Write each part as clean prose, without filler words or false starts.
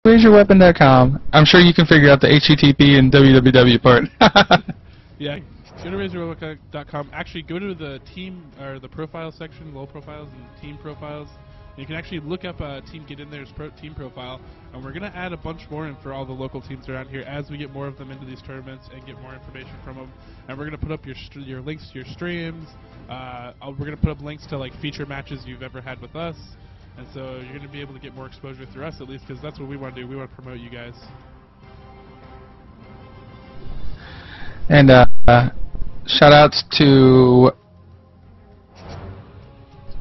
RaiseYourWeapon.com. I'm sure you can figure out the HTTP and www part. Yeah, go to RaiseYourWeapon.com. Actually, go to the team or the profile section, low profiles and team profiles. And you can actually look up Team Get In There's team profile, and we're gonna add a bunch more in for all the local teams around here as we get more of them into these tournaments and get more information from them. And we're gonna put up your links to your streams. We're gonna put up links to like feature matches you've ever had with us. And so you're going to be able to get more exposure through us, at least, because that's what we want to do. We want to promote you guys. And shout outs to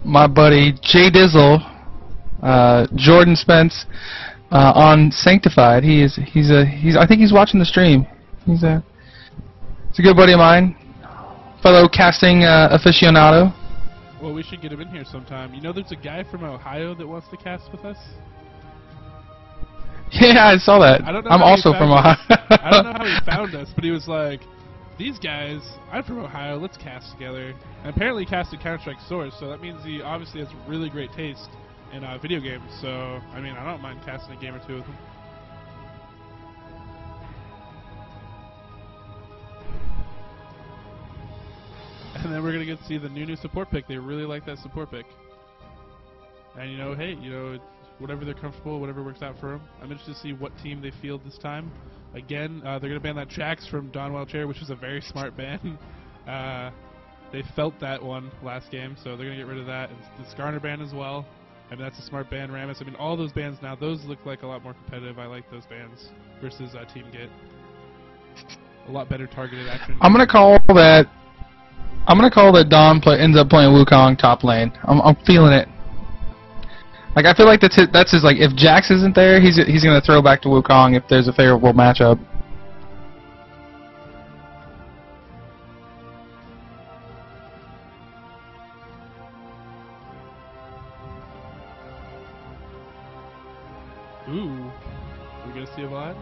my buddy Jay Dizzle, Jordan Spence on Sanctified. I think he's watching the stream. He's a good buddy of mine, fellow casting aficionado. Well, we should get him in here sometime. You know, there's a guy from Ohio that wants to cast with us. Yeah, I saw that. I'm also from Ohio. I don't know how he found us, but he was like, "These guys, I'm from Ohio. Let's cast together." And apparently, he casted Counter-Strike Source, so that means he obviously has really great taste in video games. So, I mean, I don't mind casting a game or two with him. And then we're going to get to see the new support pick. They really like that support pick. And, you know, hey, you know, whatever they're comfortable, whatever works out for them. I'm interested to see what team they field this time. Again, they're going to ban that Jax from Don Wildchair, which is a very smart ban. They felt that one last game, so they're going to get rid of that. And the Skarner ban as well. I mean, that's a smart ban. Rammus, I mean, all those bans now, those look like a lot more competitive. I like those bans versus Team GiT. A lot better targeted action. I'm going to call that Don ends up playing Wukong top lane. I'm feeling it. Like, I feel like that's his, like, if Jax isn't there, he's going to throw back to Wukong if there's a favorable matchup. Ooh. We're going to see a Vlad?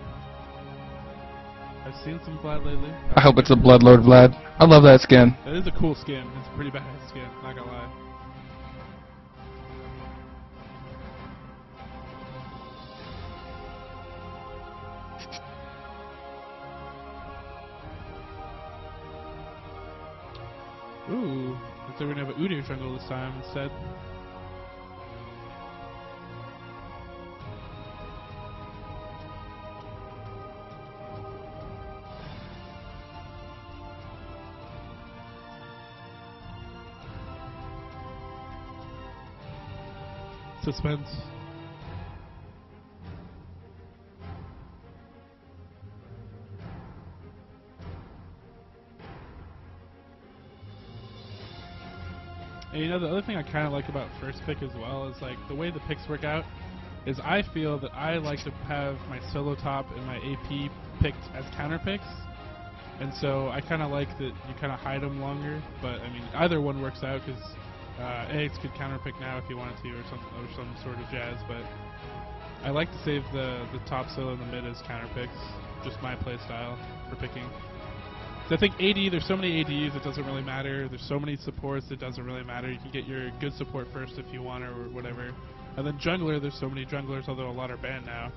I've seen some Vlad lately. I hope it's a Bloodlord Vlad. I love that skin. That is a cool skin. It's a pretty badass skin, not gonna lie. Ooh. Looks like we're gonna have a Udyr jungle this time instead. Suspense. And you know, the other thing I kind of like about first pick as well is like the way the picks work out is I feel that I like to have my solo top and my AP picked as counter picks. And so I kind of like that you kind of hide them longer, but I mean either one works out because Eggs could counterpick now if he wanted to, or some sort of jazz, but I like to save the top solo in the mid as counterpicks. Just my play style for picking. So I think AD, there's so many ADs, it doesn't really matter. There's so many supports, it doesn't really matter. You can get your good support first if you want, or whatever. And then jungler, there's so many junglers, although a lot are banned now.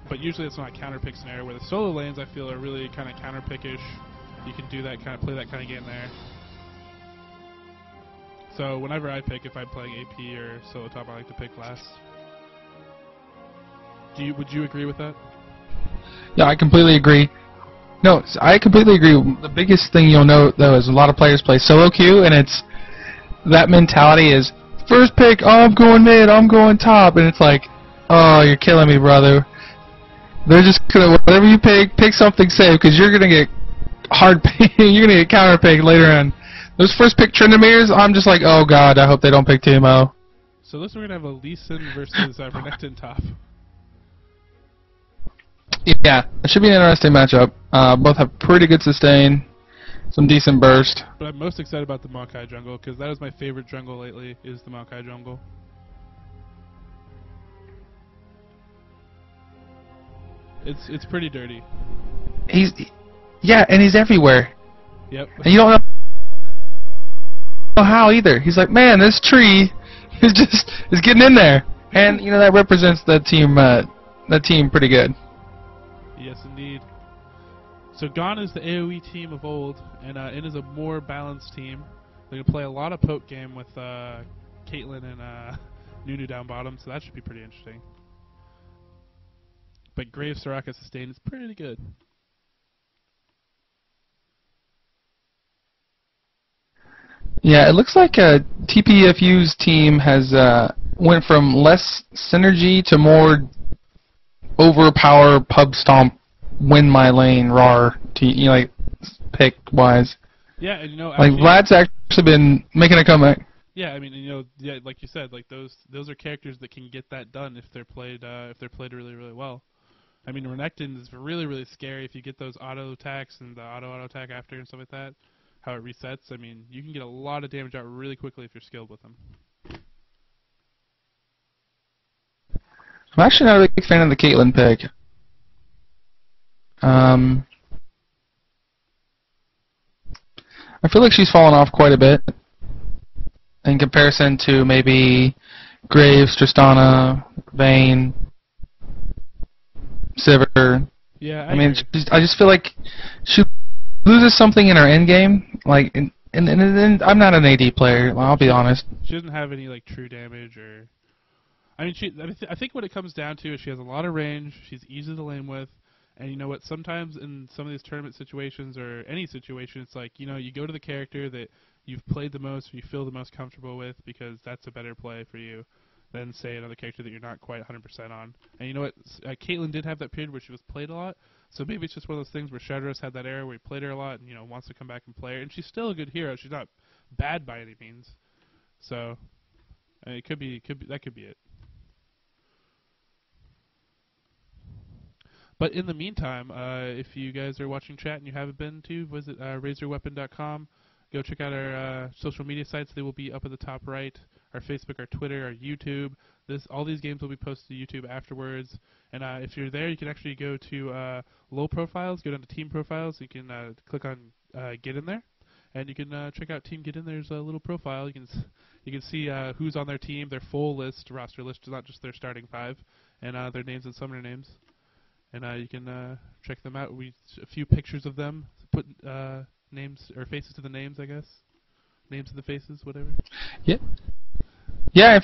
But usually it's not a counterpick scenario, where the solo lanes I feel are really kind of counterpickish. You can do that kind of play that kind of game there. So whenever I pick, if I'm playing AP or solo top, I like to pick last. Would you agree with that? Yeah, I completely agree. No, I completely agree. The biggest thing you'll note, though, is a lot of players play solo queue, and it's that mentality is, first pick, oh, I'm going mid, I'm going top, and it's like, oh, you're killing me, brother. They're just gonna, whatever you pick something safe, because you're gonna get you're gonna get counter picked later on. Those first pick Tryndamirs, I'm just like, oh god, I hope they don't pick Teemo. So this we're gonna have a Lee Sin versus Renekton top. Yeah, it should be an interesting matchup. Both have pretty good sustain, some decent burst. But I'm most excited about the Maokai jungle, because that is my favorite jungle lately, is the Maokai jungle. It's pretty dirty. Yeah, and he's everywhere. Yep. And you don't know how either. He's like, man, this tree is getting in there, and you know that represents the team that team pretty good. Yes, indeed. So Gone is the AoE team of old, and it is a more balanced team. They're going to play a lot of poke game with Caitlyn and Nunu down bottom, so that should be pretty interesting. But Grave Soraka Sustain is pretty good. Yeah, it looks like TPFU's team has went from less synergy to more overpower, pub stomp, win my lane, rar, like pick wise. Yeah, and like Vlad's actually been making a comeback. Yeah, I mean, yeah, like you said, like those are characters that can get that done if they're played really, really well. I mean, Renekton is really, really scary if you get those auto attacks and the auto attack after and stuff like that. How it resets. I mean, you can get a lot of damage out really quickly if you're skilled with them. I'm actually not a big fan of the Caitlyn pick. I feel like she's fallen off quite a bit in comparison to maybe Graves, Tristana, Vayne, Sivir. Yeah, I mean, I just feel like she loses something in her end game. Like, and I'm not an AD player. I'll be honest. She doesn't have any like true damage or. I mean, I think what it comes down to is she has a lot of range. She's easy to lane with, and you know what? Sometimes in some of these tournament situations or any situation, it's like you go to the character that you've played the most, or you feel the most comfortable with, because that's a better play for you than say another character that you're not quite 100% on. And you know what? Caitlyn did have that period where she was played a lot, so maybe it's just one of those things where Shadowrose had that era where he played her a lot and wants to come back and play her, and she's still a good hero. She's not bad by any means. So it could be it. But in the meantime, if you guys are watching chat and you haven't been to, visit RaiseYourWeapon.com. Go check out our social media sites. They will be up at the top right. Our Facebook, our Twitter, our YouTube. All these games will be posted to YouTube afterwards. And if you're there, you can actually go to low profiles, go down to team profiles. You can click on Get In There, and you can check out Team Get In There's a little profile. You can see who's on their team, their full list, roster list, not just their starting 5, and their names and summoner names. And you can check them out. A few pictures of them, put names or faces to the names, I guess. Names to the faces, whatever. Yeah. Yeah.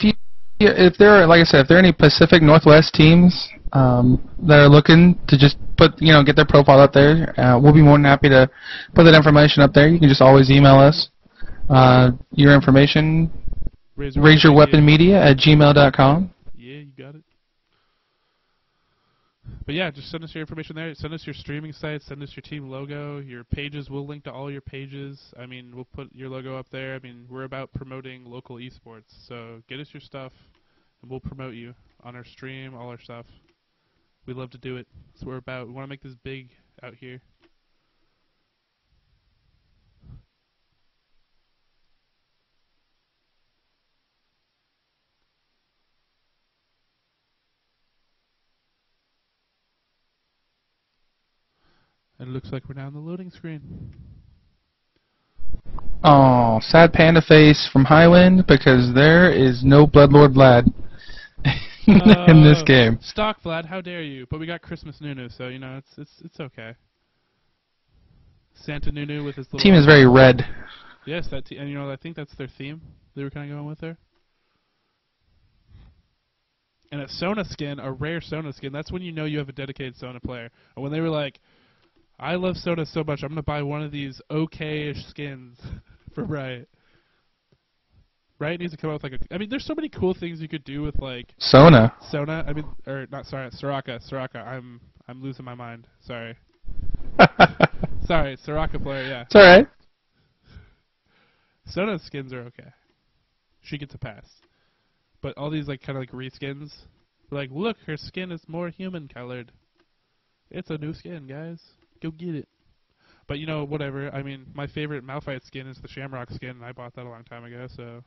If there are, like I said, if there are any Pacific Northwest teams that are looking to just get their profile up there, we'll be more than happy to put that information up there. You can just always email us your information. RaiseYourWeaponMedia@gmail.com. Yeah, you got it. But yeah, just send us your information there. Send us your streaming sites. Send us your team logo. Your pages. We'll link to all your pages. I mean, we'll put your logo up there. I mean, we're about promoting local esports. So get us your stuff, and we'll promote you on our stream, all our stuff. We love to do it. That's what we're about. We want to make this big out here. And it looks like we're now on the loading screen. Oh, sad panda face from Highwind, because there is no Bloodlord Vlad in this game. Stock Vlad, how dare you? But we got Christmas Nunu, so it's okay. Santa Nunu with his little team is very red. Yes, and I think that's their theme they were kind of going with there. And a Sona skin, a rare Sona skin, that's when you know you have a dedicated Sona player. And when they were like, I love Sona so much, I'm going to buy one of these okay-ish skins for Riot. Riot needs to come out with I mean, there's so many cool things you could do with Sona. I mean, or not, sorry, Soraka. I'm losing my mind. Sorry. Sorry, Soraka player, yeah. It's alright. Sona's skins are okay. She gets a pass. But all these kind of reskins, look, her skin is more human colored. It's a new skin, guys. Go get it. But whatever. I mean, my favorite Malphite skin is the Shamrock skin, and I bought that a long time ago, so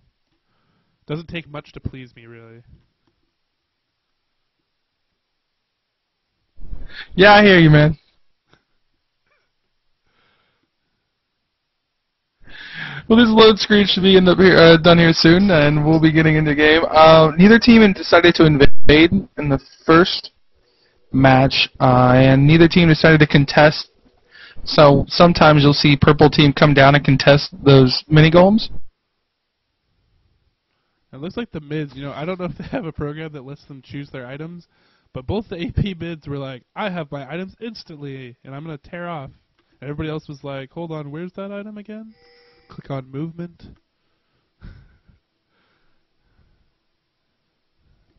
doesn't take much to please me, really. Yeah, I hear you, man. Well, this load screen should be done here soon, and we'll be getting into game. Neither team decided to invade in the first match, and neither team decided to contest. So sometimes you'll see purple team come down and contest those mini golems. It looks like the mids, I don't know if they have a program that lets them choose their items, but both the AP mids were like, I have my items instantly, and I'm going to tear off. And everybody else was like, hold on, where's that item again? Click on movement.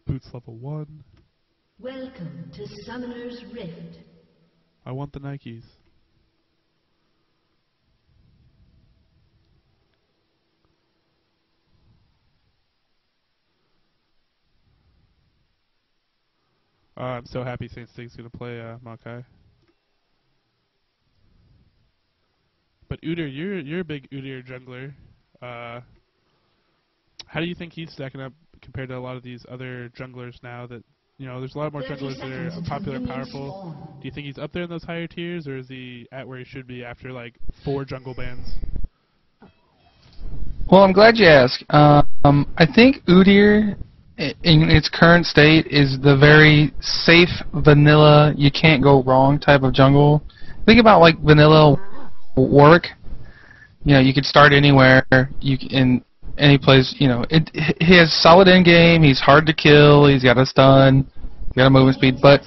Boots level 1. Welcome to Summoner's Rift. I want the Nikes. I'm so happy Saint Stig's going to play Maokai. But Udyr, you're a big Udyr jungler. How do you think he's stacking up compared to a lot of these other junglers now that, there's a lot more junglers that are popular and powerful. Do you think he's up there in those higher tiers, or is he at where he should be after, like, 4 jungle bans? Well, I'm glad you asked. I think Udyr, in its current state, is the very safe, vanilla, you can't go wrong type of jungle. Think about, like, vanilla work. You could start anywhere. In any place. He has solid end game. He's hard to kill. He's got a stun. He's got a movement speed, but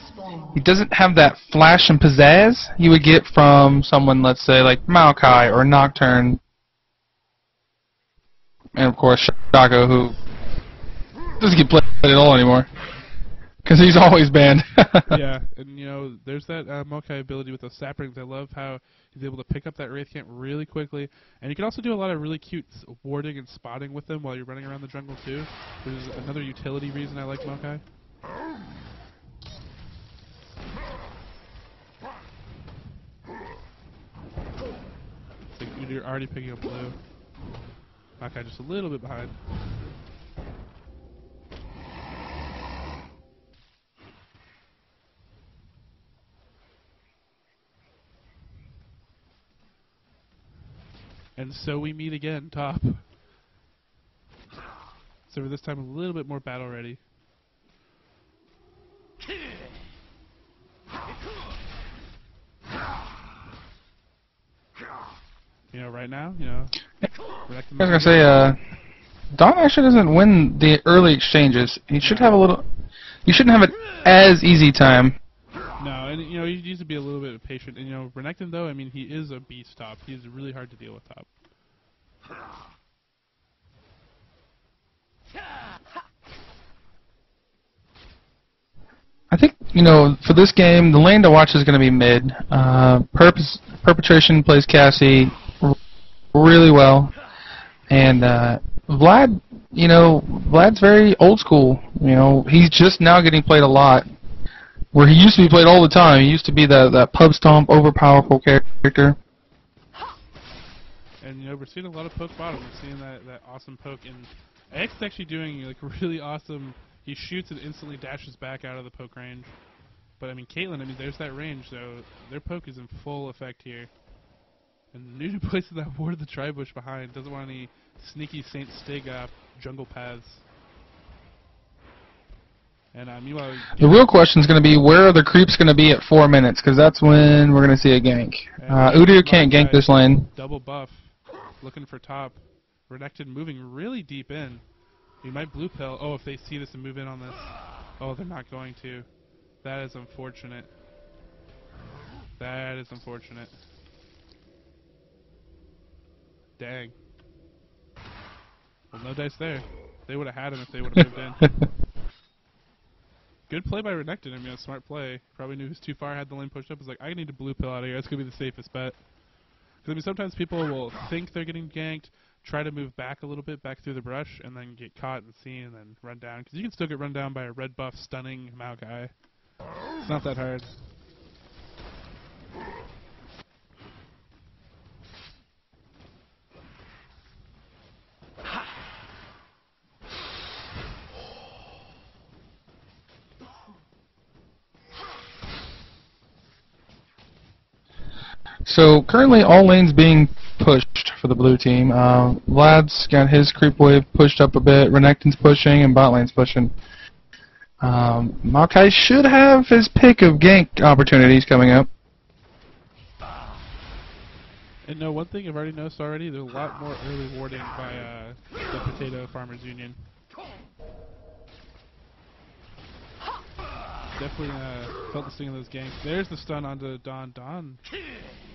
he doesn't have that flash and pizzazz you would get from someone, let's say, like Maokai or Nocturne, and of course Shaco, who doesn't get played at all anymore because he's always banned. Yeah, and there's that Maokai ability with those sap rings. I love how he's able to pick up that Wraith Camp really quickly, and you can also do a lot of really cute warding and spotting with them while you're running around the jungle too, which is another utility reason I like Maokai. I think you're already picking up blue. Maokai just a little bit behind. And so we meet again, top. So for this time, a little bit more battle ready. Right now, I was gonna say, Don actually doesn't win the early exchanges. He should have a little. You shouldn't have it as easy time. No, and he needs to be a little bit patient. And Renekton, though, he is a beast top. He's really hard to deal with top. I think for this game, the lane to watch is going to be mid. Perpetration plays Cassie really well, and Vlad, Vlad's very old school. He's just now getting played a lot. Where he used to be played all the time. He used to be that pub stomp, overpowerful character. And we're seeing a lot of poke bottom. We're seeing that awesome poke, and X is actually doing like really awesome. He shoots and instantly dashes back out of the poke range. But Caitlyn, there's that range, so their poke is in full effect here. And Nudu places that ward of the tri-bush behind. Doesn't want any sneaky Saint Stig jungle paths. And meanwhile, the real question is going to be, where are the creeps going to be at 4 minutes? Because that's when we're going to see a gank. Udyr can't gank this lane. Double buff, looking for top. Renekton moving really deep in. He might blue pill. Oh, if they see this and move in on this. Oh, they're not going to. That is unfortunate. That is unfortunate. Dang. Well, no dice there. They would have had him if they would have moved in. Good play by Renekton. A smart play. Probably knew he was too far, had the lane pushed up. He's like, I need to blue pill out of here. That's going to be the safest bet. Because sometimes people will think they're getting ganked, try to move back a little bit, back through the brush, and then get caught and seen and then run down. Because you can still get run down by a red buff stunning Maokai. It's not that hard. So currently all lanes being pushed for the blue team. Vlad's got his creep wave pushed up a bit, Renekton's pushing, and bot lane's pushing. Maokai should have his pick of gank opportunities coming up. And no, one thing I've already noticed already, there's a lot more early warding by the Potato Farmers Union. Definitely felt the sting of those ganks. There's the stun onto Don. Don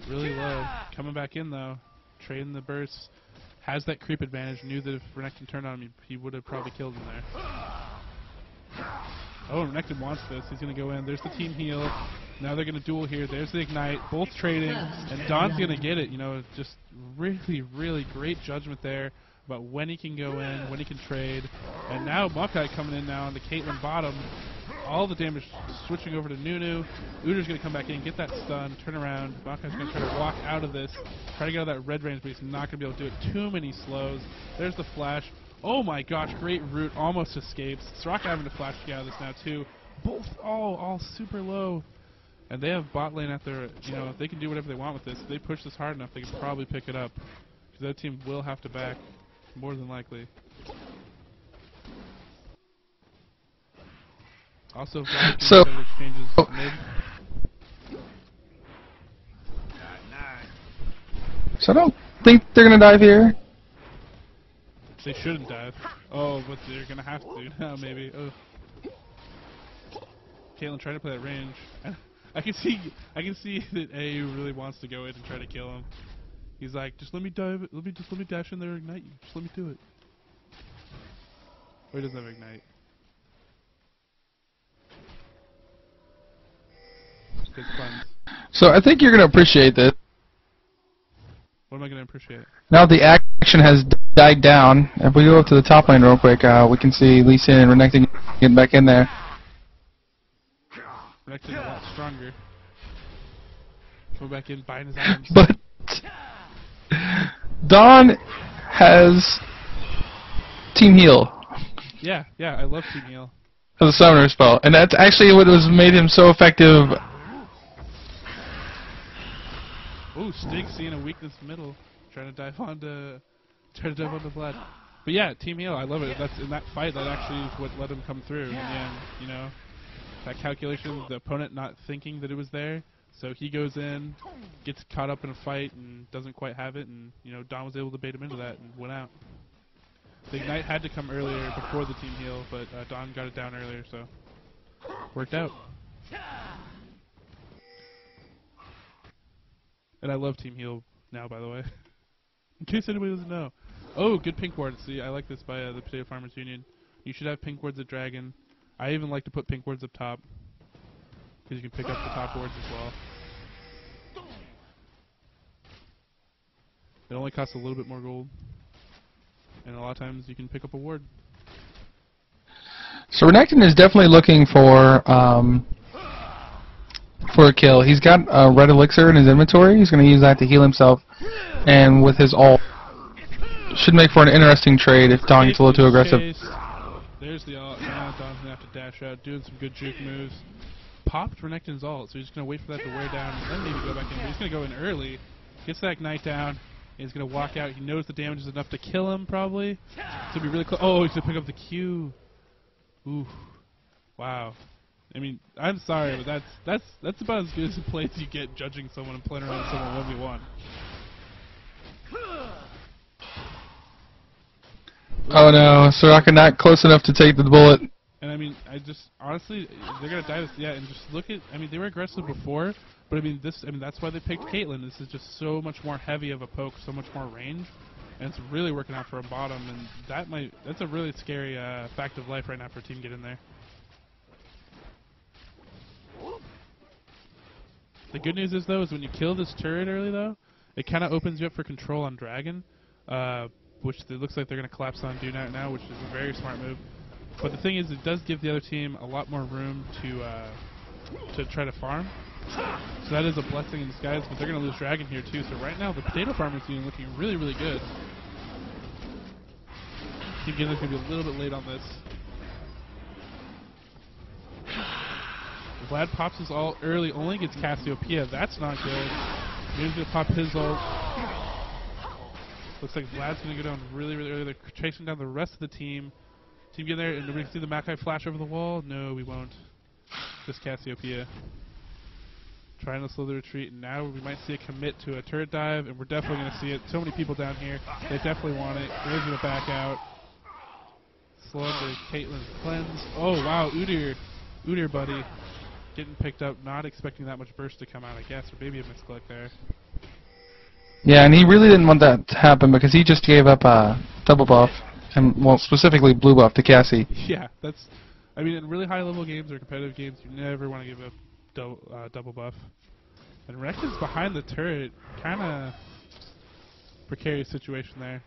really low. Coming back in though, trading the bursts. Has that creep advantage. Knew that if Renekton turned on him, he would have probably killed him there. Oh, Renekton wants this. He's going to go in. There's the team heal. Now they're going to duel here. There's the ignite. Both trading. And Don's going to get it. You know, just really, really great judgment there about when he can go in, when he can trade. And now Maokai coming in now on the Caitlyn bottom. All the damage switching over to Nunu. Uder's going to come back in, get that stun, turn around. Maokai's going to try to walk out of this, try to get out of that red range, but he's not going to be able to do it. Too many slows. There's the flash. Oh my gosh, great root, almost escapes. Soraka having to flash out of this now too. Both all super low. And they have bot lane at their, you know, if they can do whatever they want with this. If they push this hard enough, they can probably pick it up. Because that team will have to back, more than likely. Also, so exchanges mid. So I don't think they're gonna dive here. They shouldn't dive. Oh, but they're gonna have to now, maybe. Oh. Caitlyn trying to play that range. I can see that A really wants to go in and try to kill him. He's like, just let me dive. Let me dash in there and ignite you. Just let me do it. Oh, he doesn't have ignite. Good cleanse. So I think you're gonna appreciate this. What am I gonna appreciate? Now the action has died down. If we go up to the top lane real quick, we can see Lee Sin and Renekton getting back in there. Renekton's a lot stronger. Coming back in, buying his items. But Don has team heal. Yeah, I love team heal. As a summoner spell, and that's actually what has made him so effective. Ooh, Stig seeing a weakness middle, trying to dive onto Vlad. But yeah, team heal, I love it. That's in that fight. That actually is what let him come through. And you know, that calculation, the opponent not thinking that it was there, so he goes in, gets caught up in a fight, and doesn't quite have it. And you know, Don was able to bait him into that and went out. The ignite had to come earlier before the team heal, but Don got it down earlier, so worked out. And I love team heal now, by the way, in case anybody doesn't know. Oh, good pink ward. See, I like this by the Potato Farmers Union. You should have pink wards at Dragon. I even like to put pink wards up top because you can pick up the top wards as well. It only costs a little bit more gold. And a lot of times you can pick up a ward. So Renekton is definitely looking for a kill. He's got a red elixir in his inventory. He's going to use that to heal himself. And with his ult, should make for an interesting trade if Don gets a little too aggressive. There's the ult. Now Don's going to have to dash out, doing some good juke moves. Popped Renekton's ult, so he's just going to wait for that to wear down and then maybe go back in. But he's going to go in early, gets that ignite down. He's going to walk out. He knows the damage is enough to kill him, probably. So be really close. Oh, he's going to pick up the Q. Ooh. Wow. I mean, I'm sorry, but that's about as good as a play as you get judging someone and playing around someone 1v1. Oh no, Soraka not close enough to take the bullet. And I mean, honestly, they're going to die this, yeah, and just look at, I mean, they were aggressive before, but I mean, that's why they picked Caitlyn. This is just so much more heavy of a poke, so much more range, and it's really working out for a bottom, and that's a really scary fact of life right now for a team to get in there. The good news is, though, is when you kill this turret early, though, it kind of opens you up for control on Dragon, which it looks like they're going to collapse on Do now, which is a very smart move. But the thing is, it does give the other team a lot more room to try to farm. So that is a blessing in disguise, but they're going to lose Dragon here, too. So right now, the Potato Farmers team looking really, really good. Team Ginner's going to be a little bit late on this. Vlad pops his ult early, only gets Cassiopeia. That's not good. He's going to pop his ult. Looks like Vlad's going to go down really, really early. They're chasing down the rest of the team. Team get there, and we can see the Makai flash over the wall. No, we won't. Just Cassiopeia. Trying to slow the retreat, and now we might see a commit to a turret dive, and we're definitely going to see it. So many people down here. They definitely want it. Graves going to back out. Slow into Caitlyn's cleanse. Oh, wow, Udyr, buddy. Getting picked up, not expecting that much burst to come out, I guess, or maybe a misclick there. Yeah, and he really didn't want that to happen because he just gave up a double buff, and well, specifically blue buff to Cassie. Yeah, that's. I mean, in really high-level games or competitive games, you never want to give up double buff. And Renekton's behind the turret, kind of precarious situation there.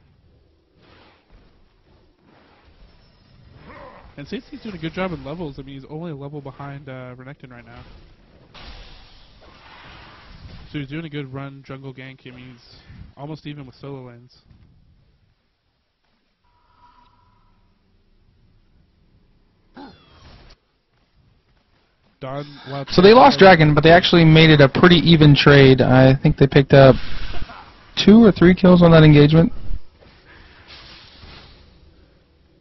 And Satsuki's doing a good job in levels. I mean, he's only a level behind Renekton right now. So he's doing a good run, jungle gank. I mean, he's almost even with solo lanes. So they lost Dragon, but they actually made it a pretty even trade. I think they picked up 2 or 3 kills on that engagement.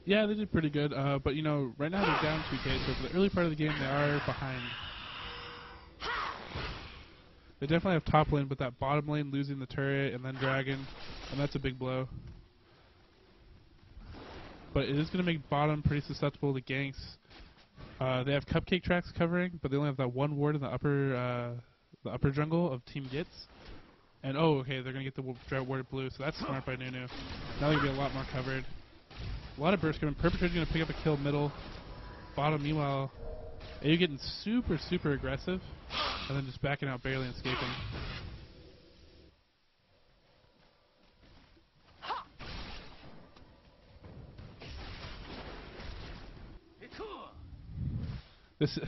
Yeah, they did pretty good. But, you know, right now they're down 2K, so for the early part of the game they are behind. They definitely have top lane, but that bottom lane losing the turret and then Dragon, and that's a big blow. But it is going to make bottom pretty susceptible to ganks. They have cupcake tracks covering, but they only have that one ward in the upper jungle of Team GiTs. And oh, okay, they're gonna get the drought warded blue, so that's smart by Nunu. Now they're gonna be a lot more covered. A lot of burst coming. Perpetrator's gonna pick up a kill middle. Bottom, meanwhile, AU getting super aggressive, and then just backing out barely and escaping. This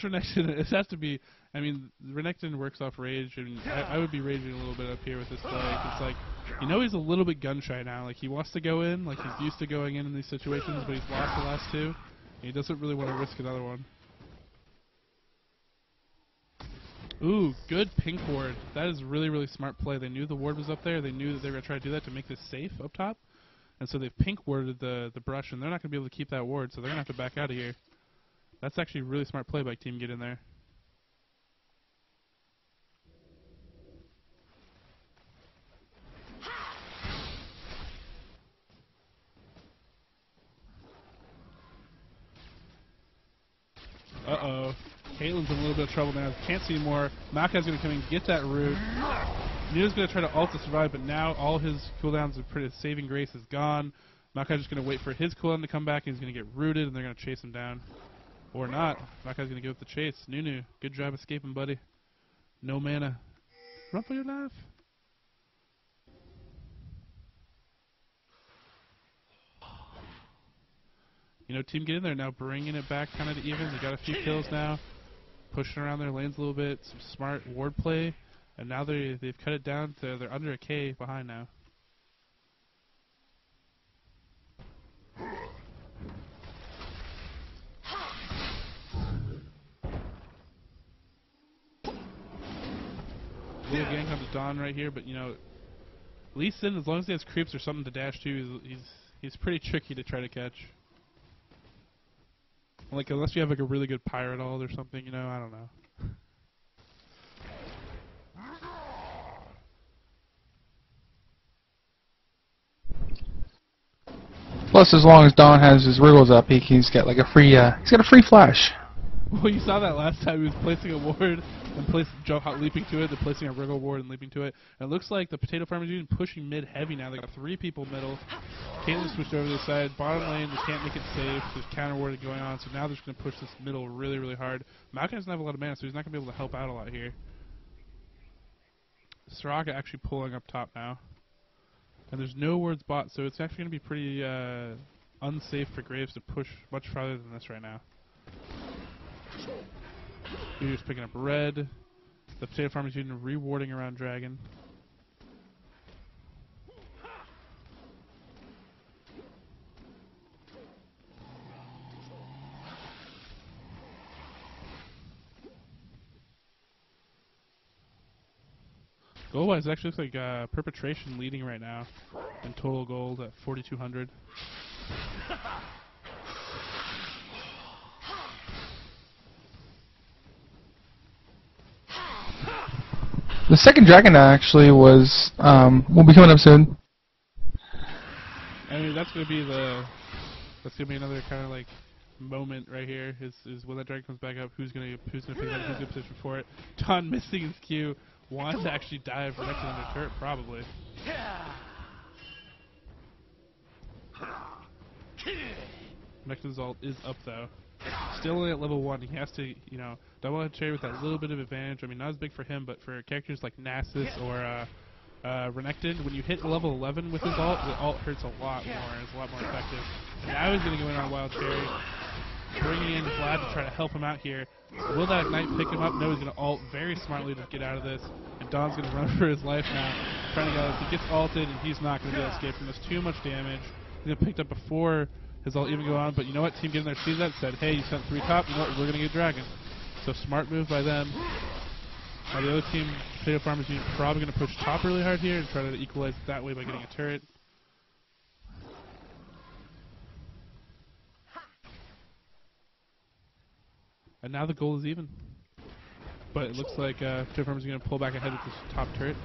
Renekton, it has to be, I mean, Renekton works off rage, and I would be raging a little bit up here with this play. It's like, you know, he's a little bit gun shy now. Like, he wants to go in, like he's used to going in these situations, but he's lost the last 2, and he doesn't really want to risk another one. Ooh, good pink ward. That is really smart play. They knew the ward was up there. They knew that they were going to try to do that to make this safe up top, and so they've pink warded the brush, and they're not going to be able to keep that ward, so they're going to have to back out of here. That's actually a really smart play by Team GiT in there. Uh-oh. Caitlyn's in a little bit of trouble now. Can't see more. Makai's going to come and get that root. Nuna's going to try to ult to survive, but now all his cooldowns of pretty saving grace is gone. Makai's just going to wait for his cooldown to come back, and he's going to get rooted, and they're going to chase him down. Or not. Makai's going to go with the chase. Nunu, good job escaping, buddy. No mana. Run for your life. You know, Team GiT in there now, bringing it back kind of to even. They got a few kills now. Pushing around their lanes a little bit. Some smart ward play. And now they've cut it down to, they're under a K behind now. Little gank onto Dawn right here, but you know, Lee Sin, as long as he has creeps or something to dash to, he's pretty tricky to try to catch. Like, unless you have like a really good pirate ult or something, you know, I don't know. Plus, as long as Dawn has his wriggles up, he's got like a free he's got a free flash. Well, you saw that last time. He was placing a ward and leaping to it, then placing a wriggle ward and leaping to it. And it looks like the potato farmers are even pushing mid heavy now. They got 3 people middle. Caitlyn switched over to the side. Bottom lane, they can't make it safe. There's counter warding going on, so now they're just going to push this middle really hard. Makai doesn't have a lot of mana, so he's not going to be able to help out a lot here. Soraka actually pulling up top now. And there's no wards bot, so it's actually going to be pretty unsafe for Graves to push much farther than this right now. He's picking up red. The potato farmer's using rewarding around Dragon. Gold-wise, it actually looks like Perpetration leading right now in total gold at 4,200. The second dragon actually was will be coming up soon. I mean, that's gonna be another kind of like moment right here. Is when that dragon comes back up, who's gonna pick it up, who's gonna position for it. Don missing his cue, wants to actually dive right to under turret, probably. Mechton's ult is up though. Still only at level 1. He has to, you know, double head cherry with that little bit of advantage. I mean, not as big for him, but for characters like Nasus or Renekton, when you hit level 11 with his ult, the ult hurts a lot more. It's a lot more effective. And now he's going to go in on Wild Cherry, bringing in Vlad to try to help him out here. Will that Knight pick him up? No, he's going to ult very smartly to get out of this. And Don's going to run for his life now, trying to get out of this. He gets ulted, and he's not going to be able to escape from this. Too much damage. He's going to pick up before his ult even go on, but you know what? Team Get in there sees that, said, hey, you sent 3 top, you know what? We're going to get Dragon. So smart move by them. Now the other team, Potato Farmers Union, probably going to push top really hard here and try to equalize it that way by getting a turret. And now the goal is even. But it looks like Potato Farmers are going to pull back ahead with this top turret.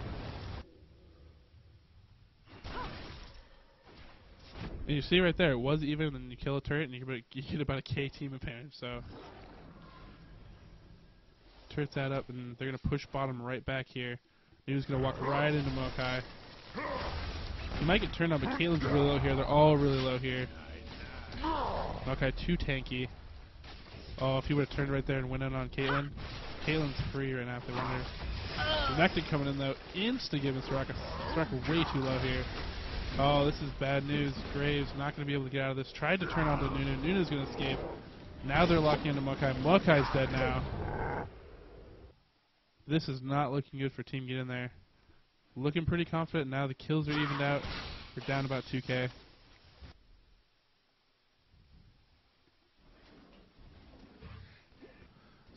And you see right there, it was even, and you kill a turret, and you get about a K team advantage, so. Turrets add up, and they're going to push bottom right back here. Nunu's going to walk right into Mokai. He might get turned on, but Caitlyn's really low here. They're all really low here. Mokai too tanky. Oh, if he would have turned right there and went in on Caitlyn. Caitlyn's free right now if they want her. Renekton coming in, though. Insta-giving Soraka. Soraka way too low here. Oh, this is bad news. Graves not going to be able to get out of this. Tried to turn onto Nunu. Nunu's going to escape. Now they're locking into Mokai. Mokai's dead now. This is not looking good for Team Get in there. Looking pretty confident. Now the kills are evened out. We're down about 2K.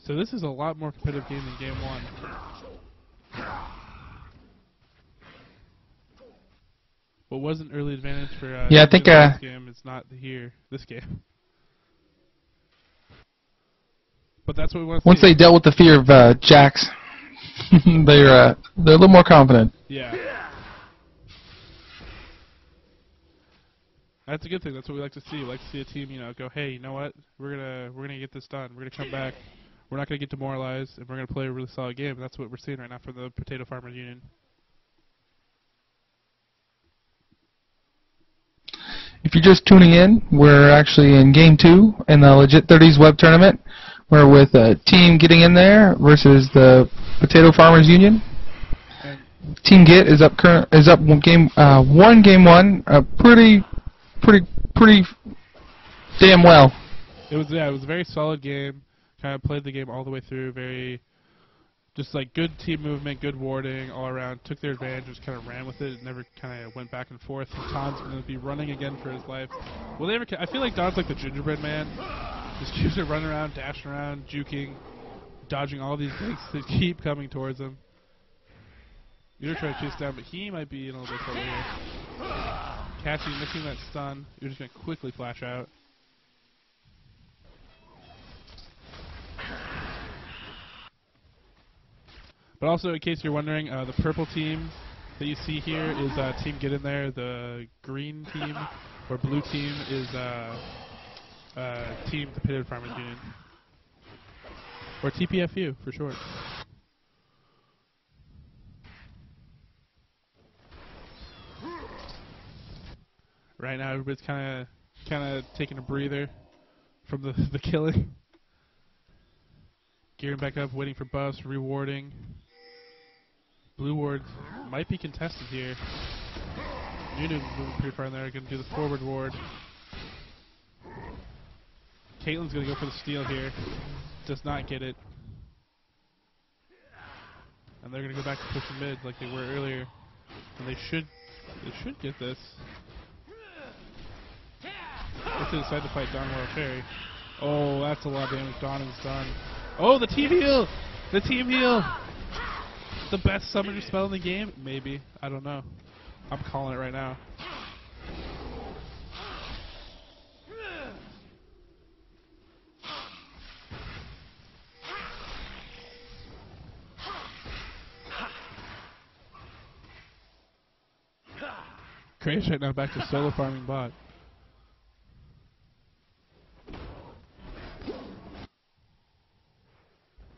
So this is a lot more competitive game than Game 1. What was an early advantage for yeah, I think this game is not here this game. But that's what we want to see. Once they dealt with the fear of Jax, they're a little more confident. Yeah. That's a good thing. That's what we like to see. We like to see a team, you know, go, hey, you know what? We're gonna get this done. We're gonna come back. We're not gonna get demoralized, and we're gonna play a really solid game. And that's what we're seeing right now from the Potato Farmers Union. If you're just tuning in, we're actually in Game 2 in the Legit30s web tournament. We're with a team getting in there versus the Potato Farmers Union. Team Get is up game 1, pretty damn well. It was a very solid game. Kind of played the game all the way through. Very just like good team movement, good warding all around. Took their advantage, just kind of ran with it. It never kind of went back and forth. Don's going to be running again for his life. Will they ever? I feel like Don's like the gingerbread man. Just keeps it running around, dashing around, juking, dodging all these things that keep coming towards him. You're trying to chase down, but he might be in a little bit trouble here. Cassie missing that stun. You're just going to quickly flash out. But also, in case you're wondering, the purple team that you see here is Team Get in there. The green team, or blue team, is Team the Potato Farmers Union. Or TPFU, for short. Right now, everybody's kind of taking a breather from the killing. Gearing back up, waiting for buffs, rewarding. Blue wards might be contested here. Nunu moving pretty far in there, going to do the forward ward. Caitlyn's going to go for the steal here. Does not get it. And they're going to go back to pushing mid like they were earlier. And they should get this. If they decide to fight Don Wild Cherry. Oh, that's a lot of damage. Don is done. Oh, the team heal! The team heal! The best summoner spell in the game? Maybe. I don't know. I'm calling it right now. Graves right now back to solo farming bot.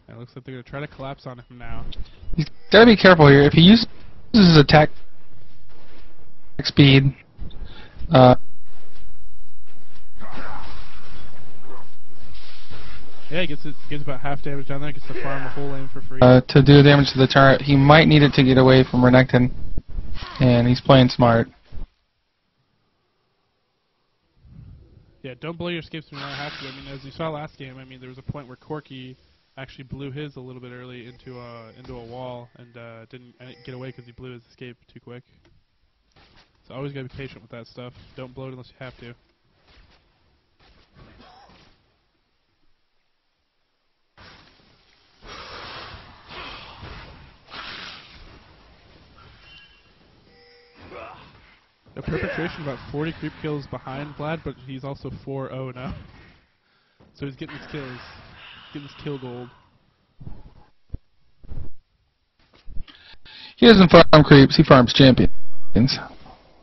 And it looks like they're going to try to collapse on him now. He's got to be careful here. If he uses his attack speed, yeah, he gets about half damage down there, gets to farm a whole lane for free. to do damage to the turret, he might need it to get away from Renekton, and he's playing smart. Yeah, don't blow your escapes when you don't have to. I mean, as you saw last game, I mean, there was a point where Corky actually blew his a little bit early into a wall and didn't get away because he blew his escape too quick. So always gotta be patient with that stuff. Don't blow it unless you have to. A Perpetration about 40 creep kills behind Vlad, but he's also 4-0 now. So he's getting his kills. Getting his kill gold. He doesn't farm creeps, he farms champions.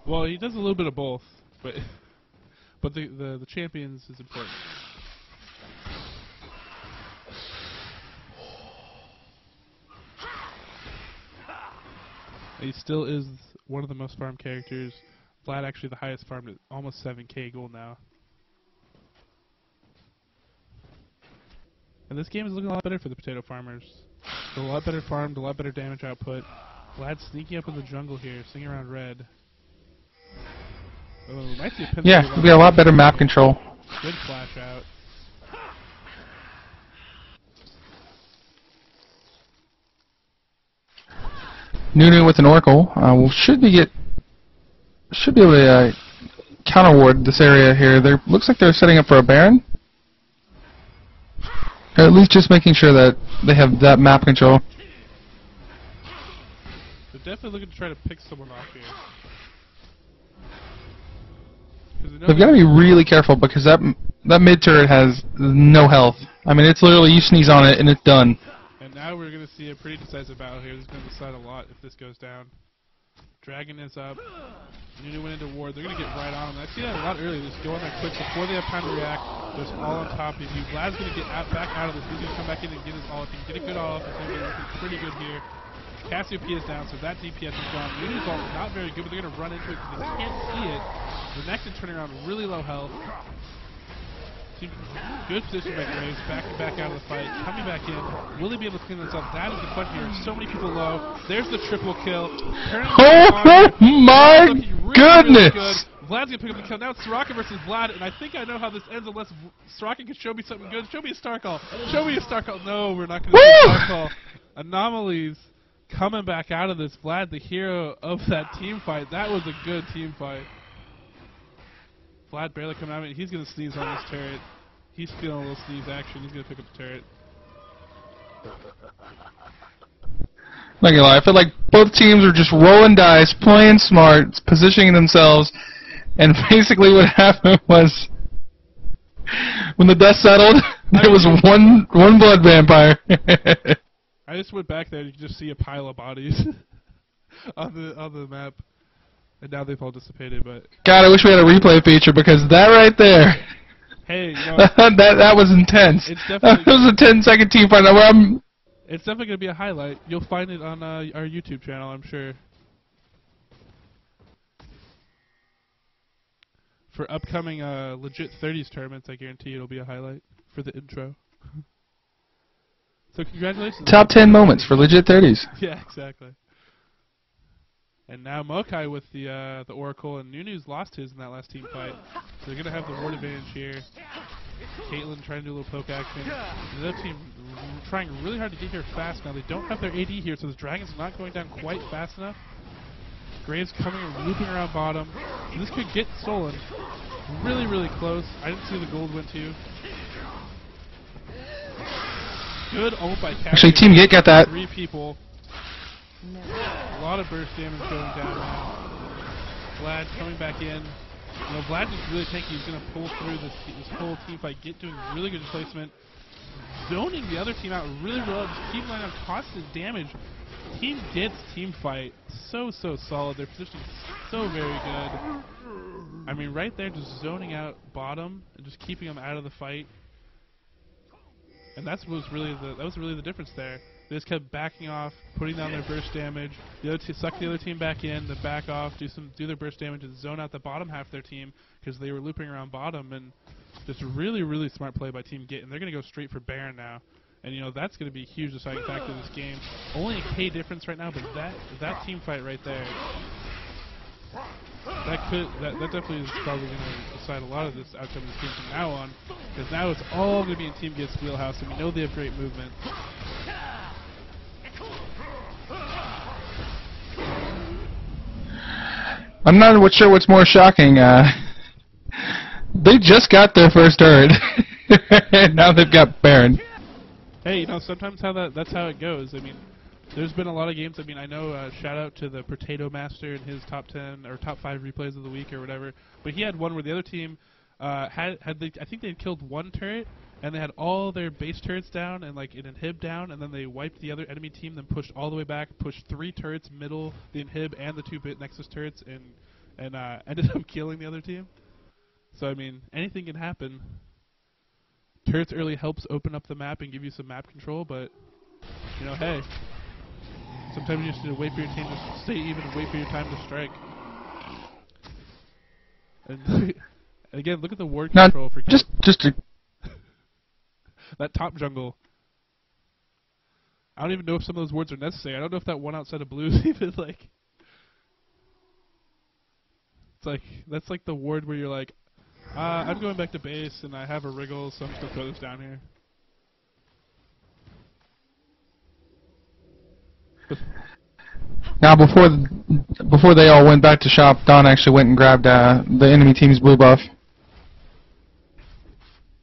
Well, he does a little bit of both, but the champions is important. He still is one of the most farmed characters. Vlad actually the highest farmed at almost 7k gold now. And this game is looking a lot better for the potato farmers. A lot better farmed, a lot better damage output. Vlad sneaking up in the jungle here, singing around red. Oh, might see a pencil. Yeah, we got a lot better map control. Good flash out. Nunu with an Oracle. Should be able to counter ward this area here. Looks like they're setting up for a Baron. Or at least just making sure that they have that map control. They're definitely looking to try to pick someone off here. They've got to be really careful because that mid turret has no health. I mean, it's literally you sneeze on it and it's done. And now we're going to see a pretty decisive battle here. This is going to decide a lot if this goes down. Dragon is up. Nunu went into ward. They're going to get right on him. I see that a lot earlier. Just go on there quick before they have time to react. Just all on top of you. Vlad's going to get back out of this. He's going to come back in and get his ult. If he can get a good ult, it's going to be looking pretty good here. Cassiopeia is down, so that DPS is gone. Nunu's ult is not very good, but they're going to run into it because they can't see it. The next is turning around really low health. Good position by Graves, back out of the fight, coming back in. Will they be able to clean this up? That is the question here. So many people low. There's the triple kill. Oh my goodness! Really Vlad's gonna pick up the kill. Now it's Soraka versus Vlad, and I think I know how this ends unless Soraka can show me something good. Show me a star call. Show me a star call. No, we're not gonna do a star call. Anomalies coming back out of this. Vlad, the hero of that team fight. That was a good team fight. Vlad barely coming out of it. He's going to sneeze on this turret. He's feeling a little sneeze action. He's going to pick up the turret. Not gonna lie, I feel like both teams were just rolling dice, playing smart, positioning themselves, and basically what happened was when the dust settled, there was one blood vampire. I just went back there and you can just see a pile of bodies on the map. And now they've all dissipated, but... God, I wish we had a replay feature, because that right there... Hey, you know... that was intense. That was a 10-second team fight. It's definitely going to be a highlight. You'll find it on our YouTube channel, I'm sure. For upcoming Legit30s tournaments, I guarantee it'll be a highlight for the intro. So congratulations. Top 10 moments for Legit30s. Yeah, exactly. And now Mokai with the Oracle, and Nunu's lost his in that last team fight. So they're going to have the ward advantage here. Caitlyn trying to do a little poke action. The other team trying really hard to get here fast now. They don't have their AD here, so the Dragon's not going down quite fast enough. Graves coming and looping around bottom. So this could get stolen. Really, really close. I didn't see the gold went to. Good ult by Cassie. Actually, Team GiT got that. 3 people. A lot of burst damage going down now. Vlad coming back in. You know, Vlad just really thinking he's going to pull through this whole team fight. GiT doing really good placement. Zoning the other team out really well. Just keep laying on constant damage. Team GiT's team fight, so solid. Their positioning so very good. I mean, right there, just zoning out bottom and just keeping them out of the fight. And that was really the difference there. They just kept backing off, putting down their burst damage. The other suck the other team back in, then back off, do their burst damage, and zone out the bottom half of their team because they were looping around bottom. And just really smart play by Team GiT. And they're going to go straight for Baron now. And you know that's going to be a huge deciding factor in this game. Only a K difference right now, but that team fight right there, that definitely is probably going to decide a lot of this outcome of this game from now on. Because now it's all going to be in Team GiT's wheelhouse, and we know they have great movement. I'm not sure what's more shocking. They just got their first turret, and now they've got Baron. Hey, you know, sometimes that's how it goes. I mean, there's been a lot of games. I mean, I know, shout out to the Potato Master and his top 10 or top 5 replays of the week or whatever. But he had one where the other team I think they had killed one turret, and they had all their base turrets down and like an inhib down, and then they wiped the other enemy team, then pushed all the way back, pushed 3 turrets middle, the inhib, and the 2 bit nexus turrets, and ended up killing the other team. So I mean, anything can happen. Turrets early helps open up the map and give you some map control, but, you know, hey, sometimes you just need to wait for your team to stay even and wait for your time to strike. And again, look at the ward control for just that top jungle. I don't even know if some of those wards are necessary. I don't know if that one outside of blue is even like... It's like, that's like the ward where you're like, I'm going back to base, and I have a wriggle, so I'm just going to throw this down here. Now, before they all went back to shop, Don actually went and grabbed the enemy team's blue buff.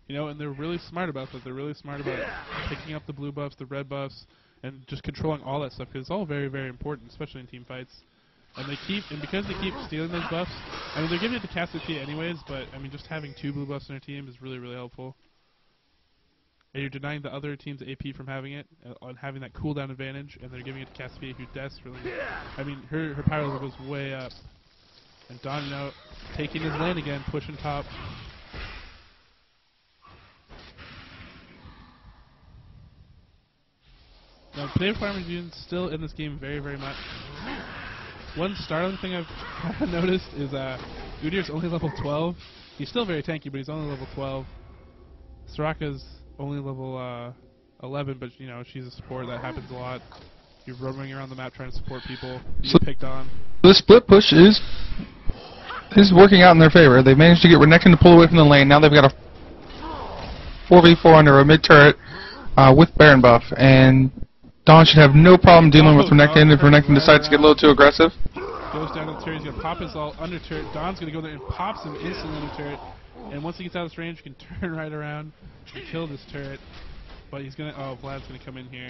You know, and they're really smart about that. They're really smart about picking up the blue buffs, the red buffs, and just controlling all that stuff, because it's all very, very important, especially in team fights. And because they keep stealing those buffs, I mean, they're giving it to Cassiopeia anyways, but, I mean, just having 2 blue buffs in their team is really, really helpful. And you're denying the other team's AP from having it, on having that cooldown advantage, and they're giving it to Cassiopeia, who desperately... I mean, her power level goes way up. And Don, you know, taking his lane again, pushing top. Now, Potato Farmer's unit still in this game very, very much. One startling thing I've noticed is Udyr's only level 12. He's still very tanky, but he's only level 12. Soraka's only level 11, but you know, she's a support. That happens a lot. You're roaming around the map trying to support people. You get picked on. The split push is working out in their favor. They managed to get Renekton to pull away from the lane. Now they've got a 4v4 under a mid turret with Baron buff, and Don should have no problem dealing with Renekton if Renekton decides to get a little too aggressive. Goes down to the turret, he's going to pop his ult under turret. Don's going to go there and pops him instantly under turret. And once he gets out of this range, he can turn right around and kill this turret. But he's going to... Oh, Vlad's going to come in here.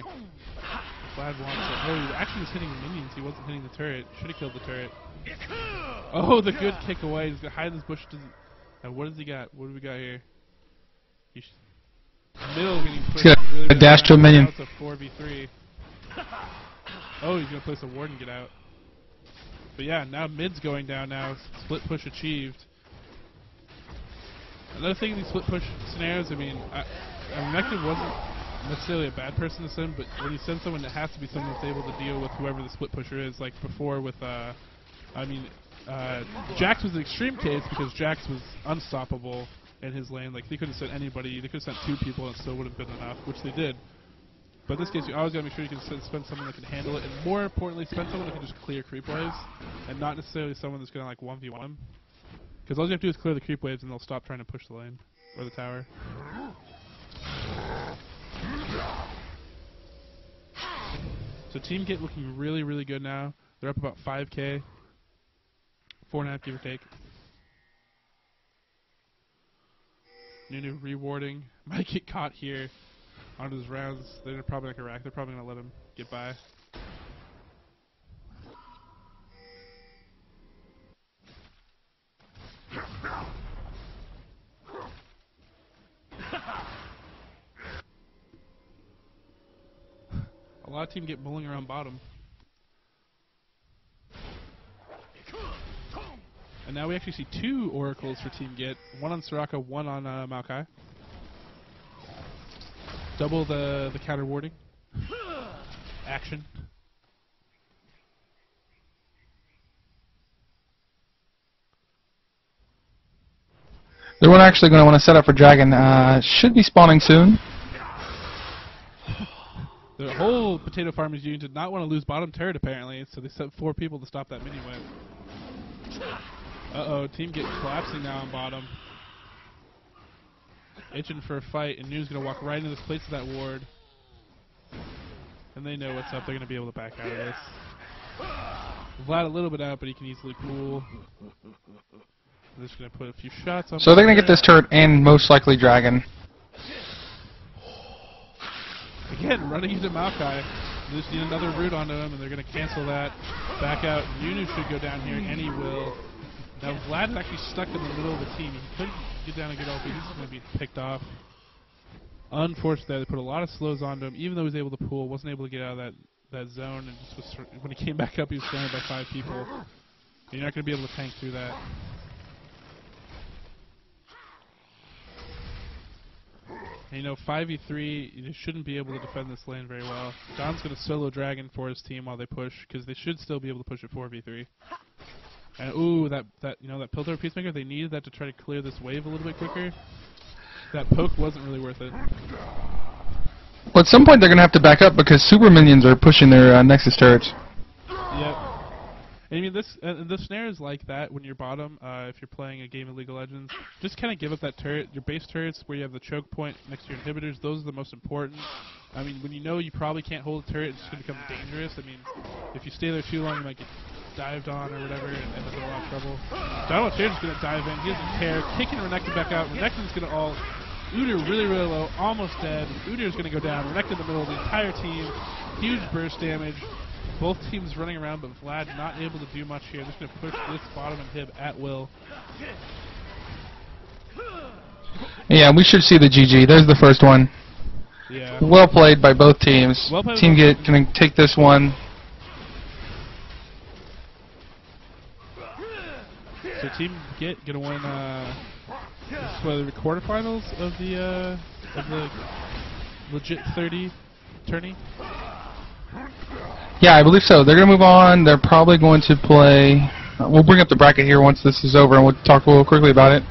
Vlad wants it. Oh, he actually was hitting the minions. He wasn't hitting the turret. Should have killed the turret. Oh, the good kick away. He's going to hide in this bush. What does he got? What do we got here? Middle getting pushed. He's got a dash to a minion. Now it's a 4v3. Oh, he's going to place a ward and get out. But yeah, now mid's going down now. Split push achieved. Another thing in these split push scenarios, I mean, Renekton wasn't necessarily a bad person to send, but when you send someone, it has to be someone that's able to deal with whoever the split pusher is. Like before with, Jax was an extreme case because Jax was unstoppable in his lane. Like, they couldn't send anybody. They could have sent 2 people and it still would have been enough, which they did. But in this case, you always gotta make sure you can spend someone that can handle it, and more importantly, spend someone that can just clear creep waves, and not necessarily someone that's gonna like 1v1. Because all you have to do is clear the creep waves, and they'll stop trying to push the lane or the tower. So Team GiT looking really, really good now. They're up about 5k, 4.5 give or take. Nunu rewarding. Might get caught here. Onto his rounds, they're probably not going to rack. They're probably going to let him get by. A lot of team get mulling around bottom. And now we actually see 2 oracles for Team GiT. 1 on Soraka, 1 on Maokai. Double the counter warding. Action. They're actually going to want to set up for Dragon. Should be spawning soon. The whole Potato Farmers Union did not want to lose bottom turret, apparently, so they sent 4 people to stop that mini-win. Uh-oh, Team GiT collapsing now on bottom. Itching for a fight, and Nu's going to walk right into this place of that ward. And they know what's up. They're going to be able to back out of this. Vlad a little bit out, but he can easily pool. They're just going to put a few shots on. So they're going to get this turret and most likely Dragon. Again, running into Maokai. They just need another root onto him, and they're going to cancel that. Back out. Nunu should go down here, and he will. Now Vlad is actually stuck in the middle of the team. He couldn't get down and get LP. He's just going to be picked off. Unfortunately, they put a lot of slows onto him. Even though he was able to pull, wasn't able to get out of that zone, and just was, when he came back up, he was surrounded by 5 people. And you're not going to be able to tank through that. And, you know, 5v3, you shouldn't be able to defend this lane very well. Don's going to solo Dragon for his team while they push, because they should still be able to push at 4v3. And ooh, that Piltover Peacemaker, they needed that to try to clear this wave a little bit quicker. That poke wasn't really worth it. Well, at some point they're going to have to back up because super minions are pushing their Nexus turrets. Yep. And I mean, the snare is like that when you're bottom, if you're playing a game of League of Legends. Just kind of give up that turret. Your base turrets where you have the choke point next to your inhibitors, those are the most important. I mean, when you know you probably can't hold a turret, it's going to become dangerous. I mean, if you stay there too long, you might get dived on or whatever and end up in a lot of trouble. Donald Shader's going to dive in. He doesn't care. Kicking Renekton back out. Renekton's going to ult. Udyr really, really low. Almost dead. Udyr's going to go down. Renekton in the middle. The entire team. Huge burst damage. Both teams running around, but Vlad not able to do much here. Just going to push this bottom inhib at will. Yeah, we should see the GG. There's the first one. Yeah. Well played by both teams. Well played. Team GiT going to take this one. So Team GiT going to win the quarterfinals of the Legit30 Tourney. Yeah, I believe so. They're going to move on. They're probably going to play. We'll bring up the bracket here once this is over, and we'll talk a little quickly about it.